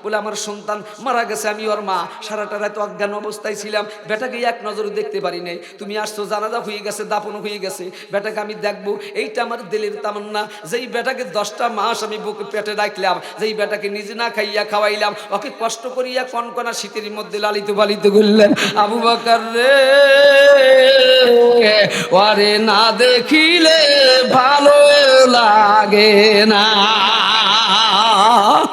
বলে আমার সন্তান মারা গেছে, আমি ওর মা, সারাটা রাত অজ্ঞান অবস্থায় ছিলাম, বেটাকে এক নজরে দেখতে পারি নাই। তুমি আসছো, জানাজা হয়ে গেছে, দাফন হয়ে গেছে, বেটাকে আমি দেখবো, এইটা আমার দিলের তামান্না। যেই বেটাকে 10টা মাস আমি বুকে পেটে রাখলাম, যেই বেটাকে নিজে না খাইয়া খাওয়াইলাম, ওকে কষ্ট করিয়া কনকনা শীতের মধ্যে লালিত পালিত করলেন। আবু বকর রে, ওরে না দেখিলে ভালো লাগে না।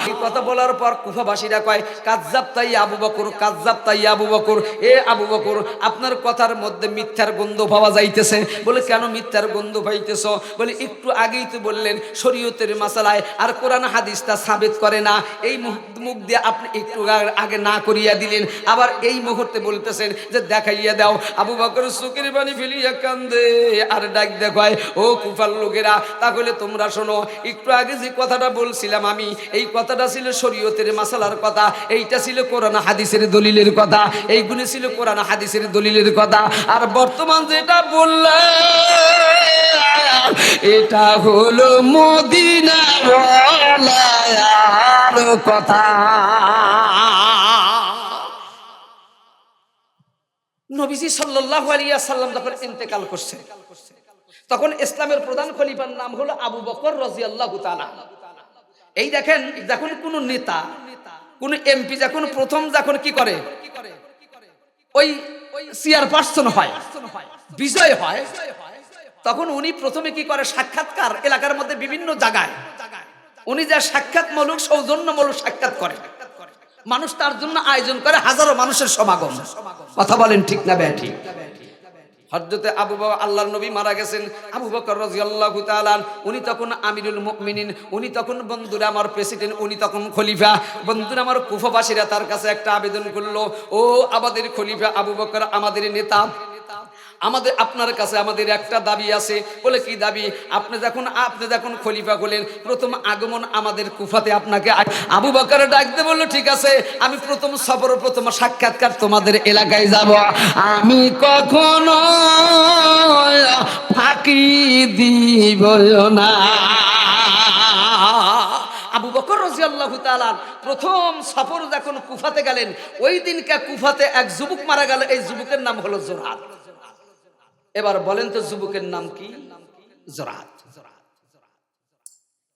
এই কথা বলার পর কুফাবাসীরা কয়, কাজ্জাব তাই আবু বকর, কাজ্জাব তাই আবু বকর। এ আবু বকর, আপনার কথার মধ্যে মিথ্যার গন্ধ পাওয়া যাইতেছে। বলে কেন মিথ্যার গন্ধ পাইতেছ? বলে একটু আগেই তো বললেন শরীয়তের মাসালায় আর কোরআন হাদিসটা সাবেত করে না, এই মুখ দিয়ে আপনি একটু আগে না করিয়া দিলেন, আবার এই মুহূর্তে বলতেছেন যে দেখাইয়া দাও। আবু বকর চোখের পানি ফেলিয়া কান্দে আর ডাক দেখায়, ও কুফার লোকেরা, তাহলে তোমরা শোনো, একটু আগে যে কথাটা বলছিলাম আমি, এই কথাটা ছিল শরীয়তের মাসালার কথা, এইটা ছিল কোরআন হাদিসের দলিলের কথা, এইগুলি ছিল কোরআন হাদিসের দলিলের কথা। আর বর্তমান যেটা বললাম, এটা হলো মদিনার কথা। নবীজি সাল্লাল্লাহু আলাইহি ওয়াসাল্লাম যখন ইন্তেকাল করছে, তখন ইসলামের প্রধান খলিফার নাম হলো আবু বকর রাদিয়াল্লাহু তাআলা। এই দেখেন, যখন কোন নেতা, কোন এমপি যখন প্রথম যখন কি করে, ওই চেয়ারপারসন হয়, বিজয় হয়, তখন উনি প্রথমে কি করে, সাক্ষাৎকার এলাকার মধ্যে বিভিন্ন জায়গায় উনি যা সাক্ষাৎমূলক সৌজন্যমূলক সাক্ষাৎ করে, মানুষ তার জন্য আয়োজন করে, হাজারো মানুষের সমাগম। কথা বলেন ঠিক না ব্যাঠিক? হযরতে আবু বকর, আল্লাহর নবী মারা গেছেন, আবু বকর রাদিয়াল্লাহু তাআলা, উনি তখন আমিরুল মুমিনিন, উনি তখন বন্ধুরা আমার প্রেসিডেন্ট, উনি তখন খলিফা। বন্ধুরা আমার কুফাবাসীরা তার কাছে একটা আবেদন করলো, ও আমাদের খলিফা আবু বকর, আমাদের নেতা, আমাদের আপনার কাছে আমাদের একটা দাবি আছে। বলে কি দাবি? আপনি যখন খলিফা হলেন, প্রথম আগমন আমাদের কুফাতে আপনাকে। আবু বকর ডাকতে বললো, ঠিক আছে, আমি প্রথম সফর, প্রথম সাক্ষাৎকার তোমাদের এলাকায় যাব, আমি কখনো ফাঁকি দিব না। আবু বকর রাদিয়াল্লাহু তাআলা প্রথম সফর যখন কুফাতে গেলেন, ওই দিনকে কুফাতে এক যুবক মারা গেল, এই যুবকের নাম হলো জোরহাত। এবার বলেন তো যুবকের নাম কি? জোরহাত।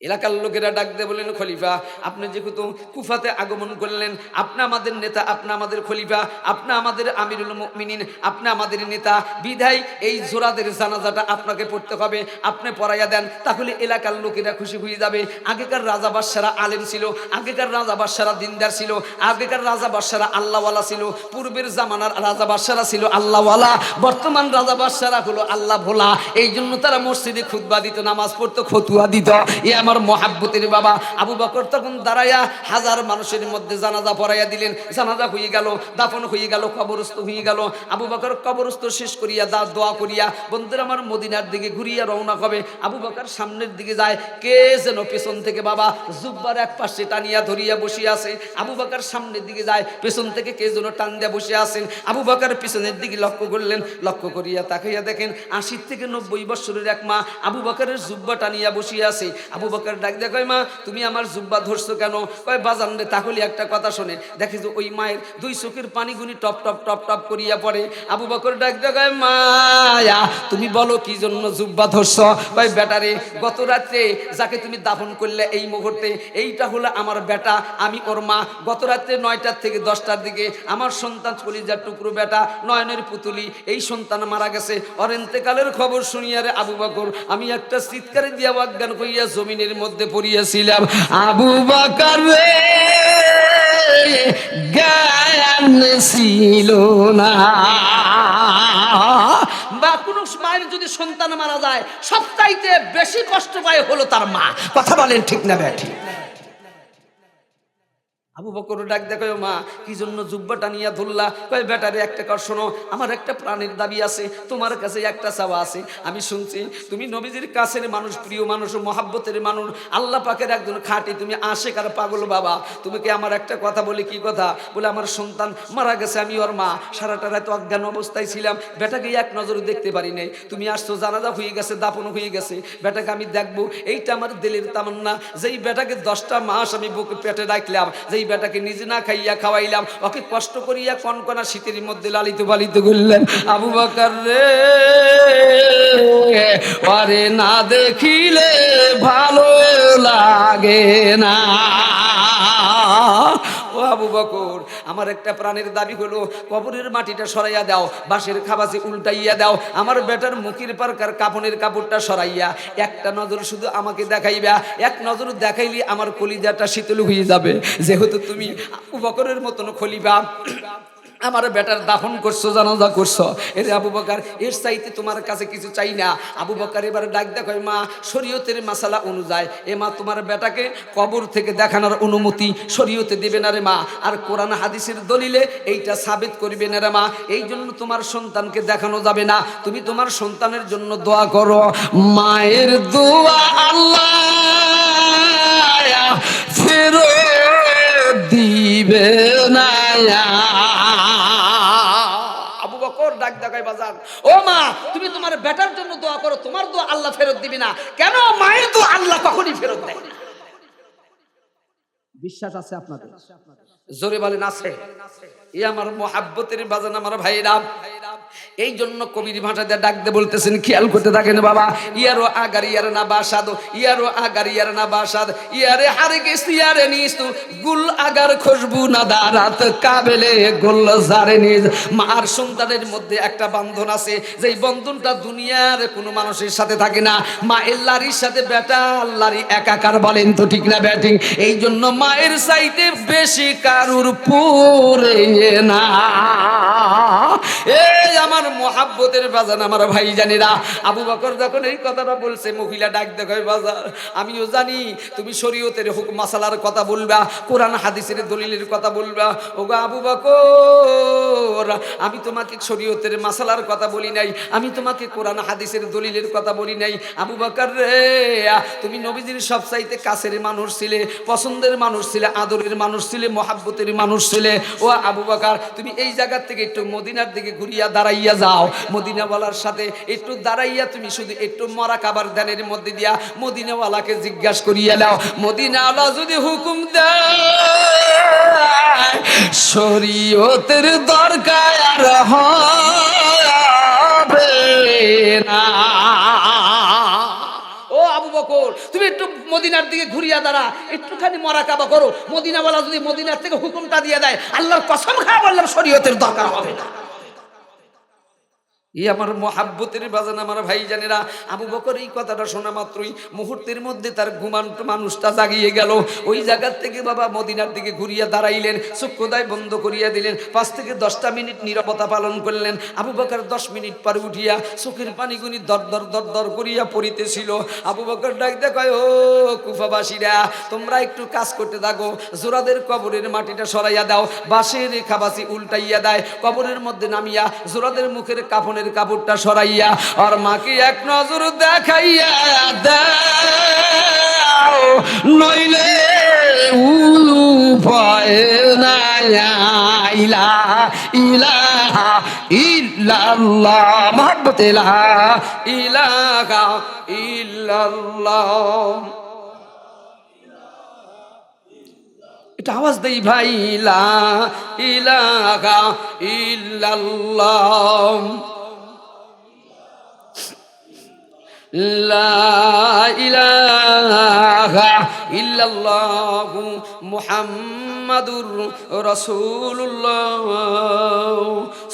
এলাকার লোকেরা ডাক দিয়ে বলেন, খলিফা, আপনি যেহেতু কুফাতে আগমন করলেন, আপনি আমাদের নেতা, আপনি আমাদের খলিফা, আপনি আমাদের আমিরুল মুমিনিন, আপনি আমাদের নেতা, বিধায় এই জোরাদের জানাজাটা আপনাকে পড়তে হবে, আপনি পড়াইয়া দেন, তাহলে এলাকার লোকেরা খুশি হয়ে যাবে। আগেকার রাজা বাদশারা আলেম ছিল, আগেকার রাজা বাদশারা দিনদার ছিল, আগেকার রাজা বাদশারা আল্লাহওয়ালা ছিল, পূর্বের জামানার রাজা বাদশারা ছিল আল্লাহওয়ালা, বর্তমান রাজা বাদশারা হলো আল্লাহ ভোলা। এই জন্য তারা মসজিদে খুতবা দিত, নামাজ পড়তো, ফতুয়া দিত। আমার মহাব্বতের বাবা আবু বকর তখন দাঁড়াইয়া হাজার মানুষের মধ্যে জানাজা পড়াইয়া দিলেন। জানাজা হয়ে গেল, দাফন হয়ে গেল, কবরস্থ হয়ে গেল। আবু বকর কবরস্থ শেষ করিয়া দোয়া করিয়া বন্ধুরা আমার মদিনার দিকে ঘুরিয়া রওনা হবে। আবু বকর সামনের দিকে যায়, কে যেন পেছন থেকে বাবা জুব্বার এক পাশে টানিয়া ধরিয়া বসে আছে। আবু বকর সামনের দিকে যায়, পেছন থেকে কে যেন টান দিয়া বসে আছেন। আবু বকর পিছনের দিকে লক্ষ্য করলেন, লক্ষ্য করিয়া তাকাইয়া দেখেন 80 থেকে 90 বছরের এক মা আবু বকরের জুব্বা টানিয়া বসে আছে। আবু বকর ডাক দেয়, কয় মা, তুমি আমার জুব্বা ধরছো কেন? কয় বাজান রে, তাহলে একটা কথা শোনে। দেখি যে ওই মায়ের দুই চোখের পানিগুনি টপ টপ টপ টপ করিয়া পড়ে। আবু বকর ডাক দেয়, কয় মায়া, তুমি বলো কি জন্য জুব্বা ধরছো? কয় বেটারে, গত রাত্রে যাকে তুমি দাফন করলে এই মুহূর্তে, এইটা হলো আমার বেটা, আমি ওর মা। গত রাত্রে 9টার থেকে 10টার দিকে আমার সন্তান কলিজার টুকরো বেটা নয়নের পুতুলি, এই সন্তান মারা গেছে। ওর ইন্তেকালের খবর শুনিয়া রে আবু বকর আমি একটা চিৎকারে দিয়া অজ্ঞান করিয়া জমিনের মধ্যে পড়িয়াছিলাম। আবু বকর রে, জ্ঞান ছিল না। বা কোনো মায়ের যদি সন্তান মারা যায়, সবচাইতে বেশি কষ্ট পায় হলো তার মা। কথা বলেন ঠিক না ব্যাঠি? আবু বকর ডাক দেখো, মা কি জন্য জুব্বাটা নিয়ে ধরলা? কয় বেটারে একটা কর, শোনো, আমার একটা প্রাণের দাবি আছে, তোমার কাছে একটা চাওয়া আছে। আমি শুনছি তুমি নবীজির কাছের মানুষ, প্রিয় মানুষ, মহাব্বতের মানুষ, আল্লাহ পাকের একজন খাঁটি, তুমি আশেক আর পাগল বাবা। তোমাকে আমার একটা কথা বলি। কি কথা? বলে আমার সন্তান মারা গেছে, আমি ওর মা, সারাটা রাত অজ্ঞান অবস্থায় ছিলাম, বেটাকে এক নজরে দেখতে পারি নাই। তুমি আসছো, জানাজা হয়ে গেছে, দাফন হয়ে গেছে, বেটাকে আমি দেখবো, এইটা আমার দিলের তামান্না। যেই বেটাকে 10টা মাস আমি বুকে পেটে রাখলাম, যেই বেটাকে নিজে না খাইয়া খাওয়াইলাম, ওকে কষ্ট করিয়া কনকনা শীতের মধ্যে লালিত পালিত করলেন। আবু বকর রে, ওরে না দেখিলে ভালো লাগে না। ও আবু বকর, আমার একটা প্রাণের দাবি হলো, কবরের মাটিটা সরাইয়া দাও, বাঁশের খাবাসি উল্টাইয়া দাও, আমার বেটার মুখের পারকার কাপনের কাপড়টা সরাইয়া একটা নজর শুধু আমাকে দেখাইবা, এক নজর দেখাইলে আমার কলিজাটা শীতল হয়ে যাবে। যেহেতু তুমি আবু বকরের মতন খলিফা, আমার বেটার দাফন করছো, জানাজা করছো, এর আবু বকর এর চাইতে তোমার কাছে কিছু চাই না। আবু বকর এবার ডাক দেখায়, মা শরীয়তের মাসালা অনুযায়ী এ মা তোমার বেটাকে কবর থেকে দেখানোর অনুমতি শরীয়তে দেবে না রে মা, আর কোরআন হাদিসের দলিলে এইটা সাবিত করবে না রে মা, এই জন্য তোমার সন্তানকে দেখানো যাবে না। তুমি তোমার সন্তানের জন্য দোয়া করো। মায়ের দোয়া আল্লাহ ফেরত দিবে না। আবু বকর ডাক দেখায়, বাজার ও মা, তুমি তোমার বেটার জন্য দোয়া করো, তোমার দোয়া আল্লাহ ফেরত দিবে না। কেন? মায়ের দোয়া আল্লাহ কখনই ফেরত দেয় না। বিশ্বাস আছে আপনাদের? জোরে বলেন আছে। এই আমার মোহাব্বতের বাজান, আমার ভাইরা, এই জন্য কবির ভাষা দিয়ে ডাক দিয়ে বলতেছেন, খেয়াল করতে থাকেন বাবা। ইয়ারো আগার ইয়ার না বাসাদ, ইয়ারো আগার ইয়ার না বাসাদ, ইয়ারে হারে গেছি ইয়ারে নিস্তু, গুল আগার খুশবু না দারাত কাবেলে গুল জারে নিজ। মার সন্তানের মধ্যে একটা বন্ধন আছে, যেই বন্ধনটা দুনিয়ার কোনো মানুষের সাথে থাকে না। মা আল্লাহর সাথে বেটা আল্লাহরই একাকার, বলেন তো ঠিক না ব্যাটিং? এই জন্য মায়ের চাইতে বেশি কারুর পুরে না। এই আমার মোহাব্বতের বাজান, আমার ভাই জানেরা, আবু বকর যখন এই কথাটা বলছে, মহিলা ডাক দেখায়, বাজার আমিও জানি তুমি শরীয়তের হুকুম মাসালার কথা বলবা, কোরআন হাদিসের দলিলের কথা বলবা। ওগো আবু বকর, আমি তোমাকে শরীয়তের মাসালার কথা বলি নাই, আমি তোমাকে কোরআন হাদিসের দলিলের কথা বলি নাই। আবু বকর রে, তুমি নবীজির সবচাইতে কাছের মানুষ ছিলে, পছন্দের মানুষ ছিলে, আদরের মানুষ ছিলে, মোহাব্বতের মানুষ ছিলে। ও আবু বকর, তুমি এই জায়গার থেকে একটু মদিনার দিকে ঘুরিয়া দাঁড়াইয়া যাও, মদিনাওয়ালার সাথে একটু দাঁড়াইয়া তুমি শুধু একটু মরা কাবার ধ্যানের মধ্যে দিয়া মদিনাওয়ালাকে জিজ্ঞাসা করিয়া নাও, মদিনাওয়ালা যদি হুকুম দেয় শরীয়তের দরকার হবে না। ও আবু বকর, তুমি একটু মদিনার দিকে ঘুরিয়া দাঁড়া, একটুখানি মরাকাবা করো, মদিনাওয়ালা যদি মদিনার থেকে হুকুমটা দিয়ে দেয়, আল্লাহর কসম খাওয়া বললাম শরীয়তের দরকার হবে না। এই আমার মোহাব্বতের বাজান, আমার ভাই জানেরা, আবু বকর এই কথাটা শোনা মাত্রই মুহূর্তের মধ্যে তার ঘুমান্ত মানুষটা জাগিয়ে গেল। ওই জায়গার থেকে বাবা মদিনার দিকে ঘুরিয়া দাঁড়াইলেন, চক্ষুদায় বন্ধ করিয়া দিলেন, 5 থেকে 10টা মিনিট নীরবতা পালন করলেন। আবু বকর 10 মিনিট পরে উঠিয়া চোখের পানিগুনি দর দর দর দর করিয়া পড়িতেছিল। আবু বকর ডাক দেখায়, ও কুফাবাসীরা, তোমরা একটু কাজ করতে থাকো, জোরাদের কবরের মাটিটা সরাইয়া দাও, বাঁশের খাবাসি উল্টাইয়া দেয়, কবরের মধ্যে নামিয়া জোরাদের মুখের কাফনের কাপড়টা সরাইয়া আর মাকে এক নজর দেখাইয়া দাও, নইলে উপায় নাই। ইলাহা ইলাহা ইল্লাল্লাহ, মুহাব্বত ইলাহা ইলাহা ইল্লাল্লাহ। এটা আওয়াজ দেই ভাই, লা ইলাহা ইল্লাল্লাহ, লা ইলাহা ইল্লাল্লাহ মুহাম্মাদুর রাসূলুল্লাহ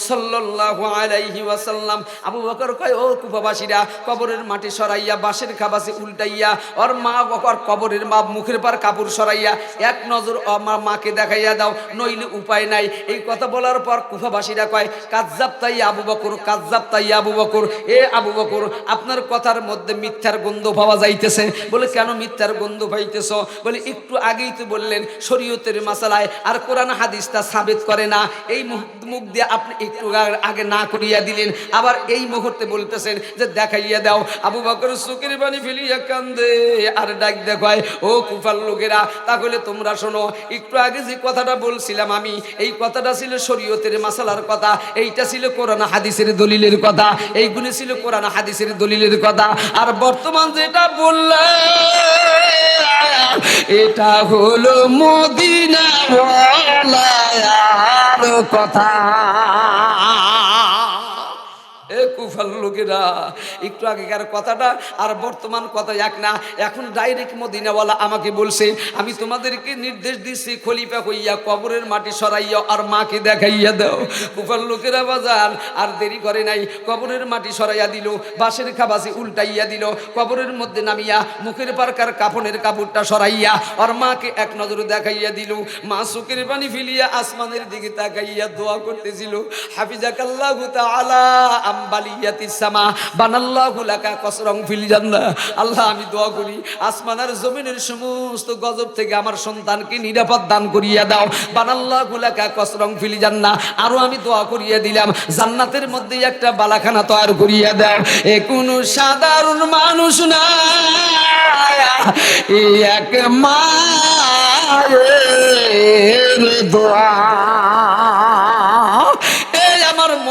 সাল্লাল্লাহু আলাইহি ওয়াসাল্লাম। আবু বকর কয়, ও কুফাবাসীরা, কবরের মাটি সরাইয়া বাঁশের খাবাসে উল্টাইয়া ওর মা বকর কবরের মা মুখের পর কাপড় সরাইয়া এক নজর আমার মাকে দেখাইয়া দাও, নইলে উপায় নাই। এই কথা বলার পর কুফাবাসীরা কয়, কাজ্জাব তাই আবু বকর, কাজ্জাব তাই আবু বকর। এ আবু বকর, আপনার কথার মধ্যে মিথ্যার গন্ধ পাওয়া যাইতেছে। বলে, কেন মিথ্যার গন্ধ পাইতেছ? বলে, একটু আগেই তো বললেন শরীয়তের মাসালায় আর কোরআন হাদিসটা সাবিত করে না, এই মুখ দিয়ে আপনি একটু আগে না করিয়া দিলেন, আবার এই মুহূর্তে বলতেছেন যে দেখাইয়া দাও। আবু বকর চোখের পানি ফেলিয়া কান্দে আর ডাক দেখায়, ও কুফার লোকেরা, তাহলে তোমরা শোনো, একটু আগে যে কথাটা বলছিলাম আমি, এই কথাটা ছিল শরীয়তের মাসালার কথা, এইটা ছিল কোরআন হাদিসের দলিলের কথা, এইগুলি ছিল কোরআন হাদিসের দলিলের কথা। আর বর্তমান যেটা বললাম এটা হলো মদিনাওয়ালার কথা। এ কুফার লোকেরা, একটু আগেকার কথাটা আর বর্তমান কথা এক না। এখন ডাইরেক্ট মদিনাওয়ালা আমাকে বলছে, আমি তোমাদেরকে নির্দেশ দিচ্ছি খলিফা হইয়া কবরের মাটি সরাইয়া আর মাকে দেখাইয়া দাও। কুফার লোকেরা বাজান আর দেরি করে নাই, কবরের মাটি সরাইয়া দিল, বাঁশের খাবাসি উল্টাইয়া দিল, কবরের মধ্যে নামিয়া মুখের পারকার কাফনের কাপড়টা সরাইয়া আর মাকে এক নজরে দেখাইয়া দিল। মা চোখের পানি ফেলিয়া আসমানের দিকে তাকাইয়া দোয়া করতেছিল, হাফিজাকাল্লাহু তাআলা বালিয়াতিস সামা বানাল্লাহু লাকা কসরং ফিল জান্নাহ। আল্লাহ, আমি দোয়া করি আসমান আর জমিনের সমস্ত গজব থেকে আমার সন্তানকে নিরাপদ দান করিয়া দাও। বানাল্লাহু লাকা কসরং ফিল জান্নাহ। আরো আমি দোয়া করিয়া দিলাম, জান্নাতের মধ্যে একটা বালাখানা তৈরি করিয়া দাও। এ কোনো সাধারণ মানুষ না, এই এক মায়ের দোয়া।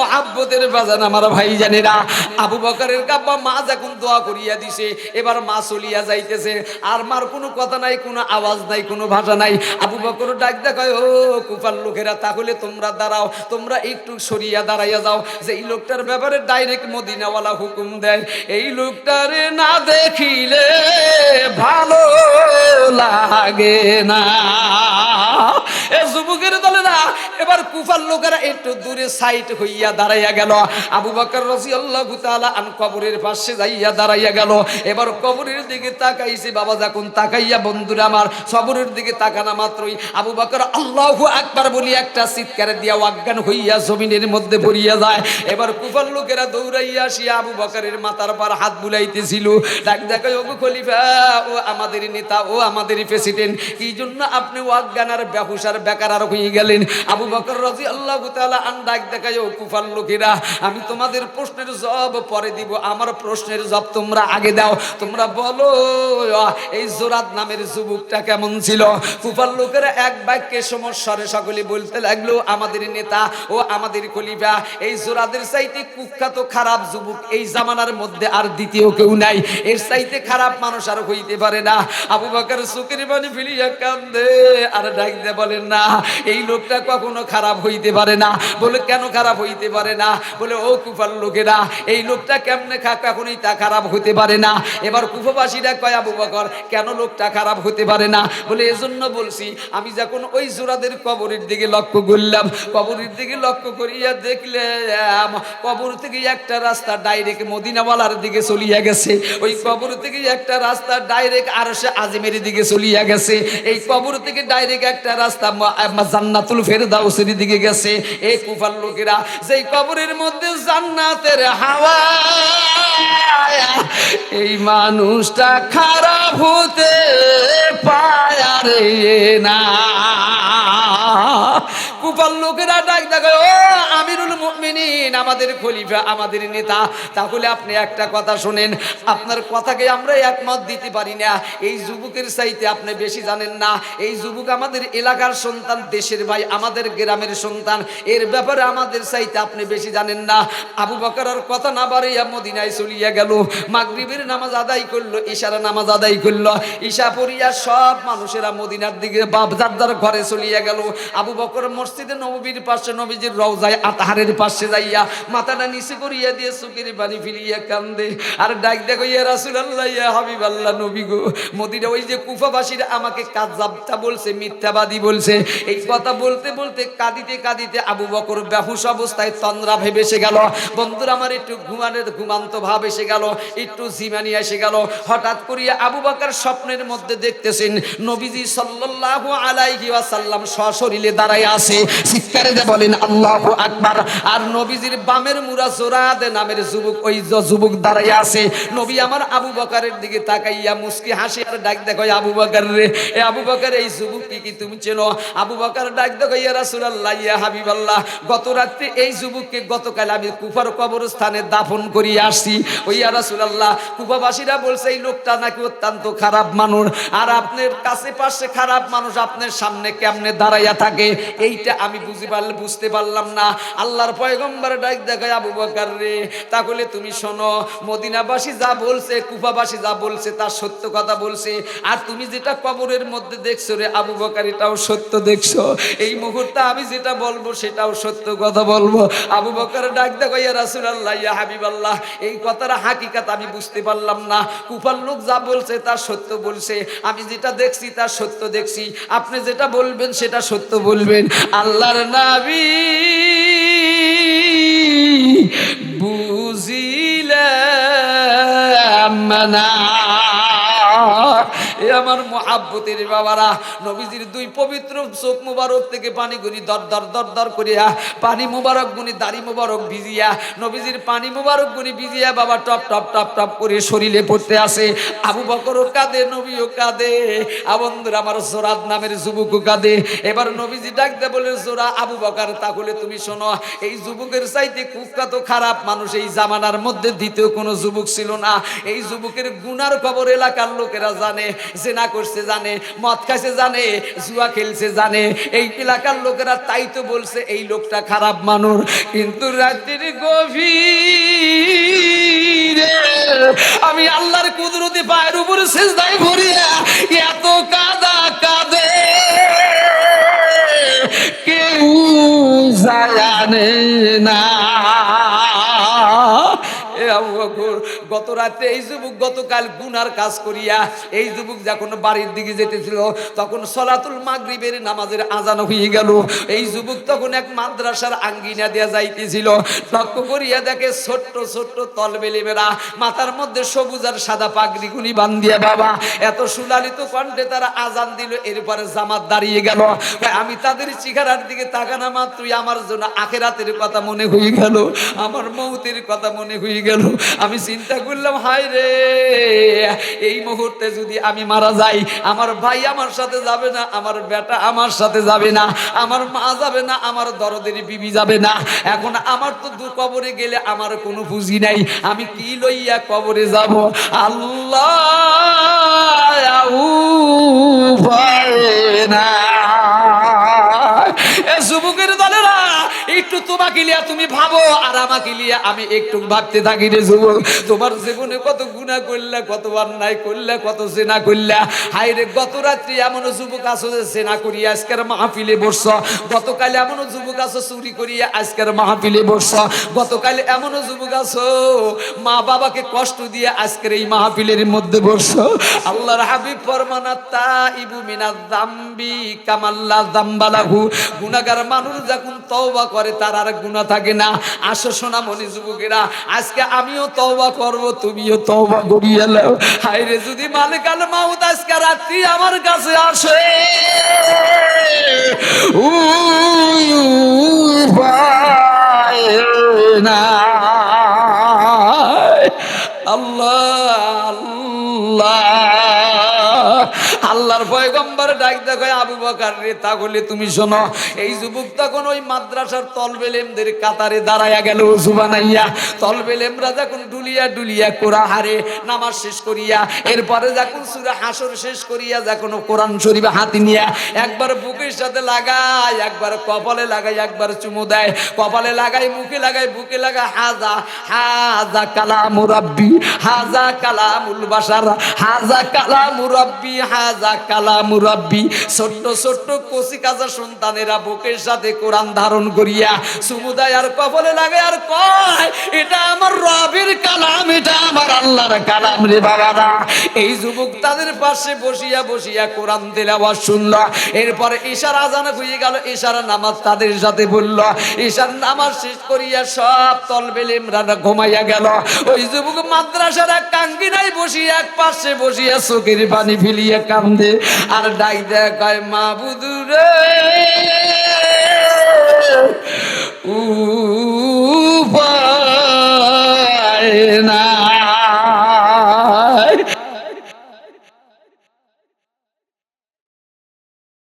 মোহাব্বতের বাজান আমার ভাই জানেরা, আবু বকরের কাব্বা মা যখন দোয়া করিয়া দিছে, এবার মা চলিয়া যাইতেছে, আর মার কোনো কথা নাই, কোনো আওয়াজ নাই, কোনো ভাষা নাই। আবু বকর ডাক দেখায়, ও কুফার লোকেরা, তাহলে তোমরা দাঁড়াও, তোমরা একটু সরিয়া দাঁড়াইয়া যাও। যে এই লোকটার ব্যাপারে ডাইরেক্ট মদিনাওয়ালা হুকুম দেয়, এই লোকটারে না দেখিলে ভালো লাগে না। এ যুবকের দলেরা, এবার কুফার লোকেরা একটু দূরে সাইড হইয়া দাঁড়াইয়া গেল। আবু বকর রাদিয়াল্লাহু তাআলা আন কবরের পাশে যাইয়া দাঁড়াইয়া গেল। এবার কবরের দিকে তাকাইছে। বাবা যখন তাকাইয়া, বন্ধুরা আমার, কবরের দিকে তাকানো মাত্রই আবু বকর আল্লাহু আকবার বলি একটা চিৎকার দিয়া অজ্ঞান হইয়া জমিনের মধ্যে পড়িয়া যায়। এবার কুফার লোকেরা দৌড়াইয়া আসিয়া আবু বকরের মাথার পর হাত বুলাইতেছিল। ডাক দেখায়, ও খলিফা, ও আমাদের নেতা, ও আমাদের প্রেসিডেন্ট, কি জন্য আপনি অজ্ঞান আর বেহুশ আর বেকার আর হয়ে গেলেন? আবু বকর রাদিয়াল্লাহু তাআলা আন ডাক দেখায়, ও কুফার লোকেরা, আমি তোমাদের প্রশ্নের জবাব পরে দিব, আমার প্রশ্নের জবাব তোমরা আগে দাও। তোমরা বলো, এই জোরাদ নামের যুবকটা কেমন ছিল? কুফার লোকেরা এক বাক্যে সমস্যারে সকলে বলতে লাগলো, আমাদের নেতা ও আমাদের খলিফা, এই জোরাদের চাইতে কুখ্যাত খারাপ যুবক এই জামানার মধ্যে আর দ্বিতীয় কেউ নাই, এর চাইতে খারাপ মানুষ আর হইতে পারে না। আবু বকর চোখের পানি ফেলিয়া কান্দে আর ডাক দিয়ে বলেন, না, এই লোকটা কখনো খারাপ হইতে পারে না। বলে, কেন খারাপ হইতে পারে না? বলে, ও কুফার লোকেরা, এই লোকটা কেমনে কখনোই তা খারাপ হতে পারে না। এবার কুফাবাসীরা কয়, আবু বকর, কেন লোকটা খারাপ হতে পারে না? বলে, এজন্য বলছি, আমি যখন ওই জোরাদের কবরের দিকে লক্ষ্য করলাম, কবরের দিকে লক্ষ্য করিয়া দেখলাম কবর থেকে একটা রাস্তা ডাইরেক্ট মদিনাওয়ালার দিকে চলিয়া গেছে। ওই কবর থেকে একটা রাস্তা ডাইরেক্ট আরশে আজিমের দিকে চলিয়া গেছে। এই কবর থেকে ডাইরেক্ট একটা রাস্তা জান্নাতুল ফেরদাউসের দিকে গেছে। এই কুফার লোকেরা, যেই কবরের মধ্যে জান্নাতের হাওয়া, এই মানুষটা খারাপ হতে পারে না। কুফার লোকেরা ডাক দেখায়, ও আমিরুল মুমিনিন, আমাদের খলিফা, আমাদের নেতা, তাহলে আপনি একটা কথা শোনেন, আপনার কথাকে আমরা একমত দিতে পারি না। এই যুবকের চাইতে আপনি বেশি জানেন না। এই যুবক আমাদের এলাকার সন্তান, দেশের ভাই, আমাদের গ্রামের সন্তান, এর ব্যাপারে আমাদের চাইতে আপনি বেশি জানেন না। আবু বকরের কথা না বাড়িয়া মদিনায় চলিয়া গেল। মাগরিবের নামাজ আদায় করলো, ইশার নামাজ আদায় করলো, ইশা পড়িয়া সব মানুষেরা মদিনার দিকে যার যার ঘরে চলিয়া গেল। আবু বকর মসজিদে নববীর পাশে, নবীজির রওজায় আতহারের পাশে যাইয়া মাথাটা নিচে করিয়া দিয়ে চোখের পানি ফেলিয়া কান্দে আর ডাক দেখো, ইয়া রাসূলুল্লাহ, ইয়া হাবিবাল্লাহ, নবী গো, মদিনা ওই যে কুফাবাসীরা আমাকে কাযযাবতা বলছে, মিথ্যাবাদী বলছে। এই কথা বলতে বলতে কাঁদিতে কাঁদিতে আবু বকর বেহুশ অবস্থায় তন্দ্রা ভেবে এসে গেল। বন্ধুরা আমার, একটু ঘুমান্ত ভাব এসে গেল, একটু জিমানি এসে গেল। হঠাৎ করিয়া আবু বকর স্বপ্নের মধ্যে দেখতেছেন নবীজি সাল্লাল্লাহু আলাইহি ওয়াসাল্লাম সশরীরে দাঁড়ায় আছে। চিৎকারে দিয়ে বলেন আল্লাহু আকবার। আর নবীজির বামের মুরা জোরাদ নামের যুবক, ওই যুবক দাঁড়ায় আছে। নবী আমার আবু বকরের দিকে তাকাইয়া মুস্কি হাসি আর ডাক দেখো, আবু বকর রে, এ আবু বকর, এই যুবককে কি তুমি চেনো? আবু বকর ডাক দেখো, ইয়া রাসূলুল্লাহ, ইয়া হাবিবাল্লাহ, গত রাতে এই যুবককে গতকাল আমি কুফার কবরস্থানে দাফন করিয়ে আসছি। ওই ইয়া রাসূলুল্লাহ, কুফাবাসীরা বলছে এই লোকটা নাকি অত্যন্ত খারাপ মানুষ, আর আপনার কাছে পাশে খারাপ মানুষ আপনার সামনে কেমনে দাঁড়াইয়া থাকে, এইটা আমি আমি বুঝতে পারলাম না। আল্লাহর পয়গম্বর ডাক দেখায় আবু বকর রে, তাহলে তুমি শোনো, মদিনাবাসী যা বলছে, কুফাবাসী যা বলছে তা সত্য কথা বলছে, আর তুমি যেটা কবরের মধ্যে দেখছো রে আবু বকর, এটাও সত্য দেখছো। এই মুহূর্তে আমি যেটা বলবো সেটাও সত্য কথা বলবো। আবু বকর ডাক দেখো, ইয়া রাসূলুল্লাহ, ইয়া হাবিবাল্লাহ, এই কথার হাকিকাত আমি বুঝতে পারলাম না। কুফার লোক যা বলছে তা সত্য বলছে, আমি যেটা দেখছি তা সত্য দেখছি, আপনি যেটা বলবেন সেটা সত্য বলবেন। আল্লাহর নবী বুঝিলাম না। এ আমার মুহাব্বতের বাবারা, নবীজির দুই পবিত্র চোখ মুবারক থেকে পানি গুনি দর দর দর দর করিয়া, পানি মুবারক গুনি দাড়ি মুবারক ভিজিয়া, নবীজির পানি মুবারক গুনি ভিজিয়া বাবা টপ টপ টপ টপ করে শরীরে পড়তে আসে। আবু বকরও কাঁদে, নবীও কাঁদে, বন্ধুরা আমার জোরাদ নামের যুবকও কাঁদে। এবার নবীজি ডাকতে বলে, জোরা আবু বকর, তাহলে তুমি শোনো, এই যুবকের চাইতে কুখ্যাত খারাপ মানুষ এই জামানার মধ্যে দ্বিতীয় কোনো যুবক ছিল না। এই যুবকের গুনার খবর এলাকার লোকেরা জানে, জেনা করছে জানে, মদ খাইছে জানে, জুয়া খেলছে জানে, এই এলাকার লোকেরা তাই তো বলছে এই লোকটা খারাপ মানুষ। কিন্তু রাত্রির গভীরে আমি আল্লাহর কুদরতি পায়ের উপরে সিজদায় পড়িয়া এত কাঁদা কাঁদে কেউ জানে না। গত রাতে এই যুবক গতকাল গুনার কাজ করিয়া, এই যুবক যখন বাড়ির দিকে যেতেছিল তখন সলাতুল মাগরিবের নামাজের আজান হয়ে গেল। এই যুবক তখন এক মাদ্রাসার আঙ্গিনা দিয়া যাইতেছিল, লক্ষ্য করিয়া দেখে ছোট্ট ছোট্ট তলবেলেমেরা মাথার মধ্যে সবুজ আর সাদা পাগড়ি গুনি বান্ধিয়া বাবা এত সুলালিত কণ্ঠে তারা আজান দিল। এরপরে জামাত দাঁড়িয়ে গেল। আমি তাদের চেহারার দিকে তাকানা মাত্রই আমার জন্য আখিরাতের কথা মনে হয়ে গেল, আমার মৌতের কথা মনে হয়ে গেল। আমি চিন্তা করলাম, হায় রে, এই মুহূর্তে যদি আমি মারা যাই, আমার ভাই আমার সাথে যাবে না, আমার বেটা আমার সাথে যাবে না, আমার মা যাবে না, আমার দরদের বিবি যাবে না। এখন আমার তো দু কবরে গেলে আমার কোনো পুঁজি নাই, আমি কি লইয়া কবরে যাব? আল্লাহ না। যুবকের দলেরা একটু তোমাকে লিয়া তুমি ভাবো, আর আমাকে লিয়া আমি একটু ভাবতে থাকি রে যুবক। তোমার জীবনে কত গুনাহ করলা, কত অন্যায় করলা, কত জেনা করলা। হায় রে, গত রাত্রি এমন যুবক আছো যে জেনা করিয়া আজকের মাহফিলে বসছ, গতকাল এমন যুবক আছো চুরি করিয়া আজকের মাহফিলে বসছ, গতকাল এমন যুবক আছো মা বাবাকে কষ্ট দিয়ে আজকের এই মাহফিলের মধ্যে বসছ। আল্লাহর হাবিব ফরমানা, তাইবু মিনাজ যামবি কামাল্লা যামবালাহু, গুনাহগার মানুষ যখন তওবা করে তার আর গুনাহ থাকে না। আসো সোনামণি যুবকেরা, আজকে আমিও তওবা করব, তুমিও তওবা করিয়া নাও। হায় রে, যদি মালিকাল মাউত আজকে রাত্রি আমার কাছে আসে, না আল্লাহ আল্লাহ। আল্লাহর পয়গম্বর ডাক দেখো, আবু বকর রে, তাহলে তুমি শোনো, এই যুবক তখন ওই মাদ্রাসার তলবেলেমদের কাতারে দাঁড়ায়া গেল ওযু বানাইয়া। তলবেলেমরা যখন ডুলিয়া ডুলিয়া কোরআন হারে নামাজ শেষ করিয়া, এরপরে যখন সূরা হাসর শেষ করিয়া যখন কোরআন শরীফ হাতে নিয়া একবার বুকের সাথে লাগায়, একবার কপালে লাগায়, একবার চুমু দেয়, কপালে লাগায়, মুখে লাগায়, বুকে লাগায়, হাজা হাজা কালামু রাব্বি, হাজা কালামুল বাশার, হাজা কালামু রাব্বি, হাজা কালামু রাব্বি। ছোট্ট ছোট্ট কচি কাঁচা সন্তানেরা বুকের সাথে কোরআন ধারণ করিয়া চুমু দেয় আর কপালে লাগে আর কয়, এটা আমার রবের কালাম, এটা আমার আল্লাহর কালাম রে বাবারা। এই যুবক তাদের পাশে বসিয়া বসিয়া কোরআন তেলাওয়াত শুনল। এরপরে ঈশার আজান হয়ে গেল, ঈশার নামাজ তাদের সাথে বলল। ঈশার নামাজ শেষ করিয়া সব তলবেলেমরা ঘুমাইয়া গেল। ওই যুবক মাদ্রাসার এক কাঙ্গিনায় বসিয়া এক পাশে বসিয়া চোখের পানি ফেলিয়া কান্দে আর ডাক দেয়, কয় মাবুদ রে, উপায় না।